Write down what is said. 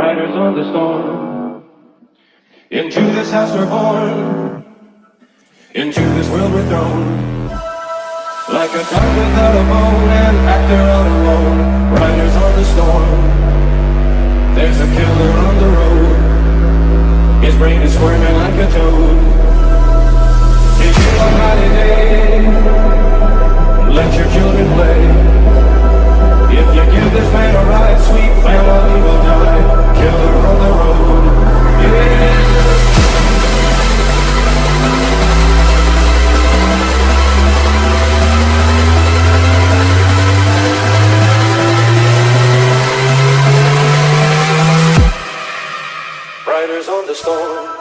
riders on the storm. Into this house we're born, into this world we're thrown. Like a dog without a bone, an actor all alone. Riders on the storm. There's a killer on the road. His brain is squirming like a toad. If you a holiday, let your children play. If you give this man a ride, sweet family will die. Killer on the road. Yeah. Riders on the storm.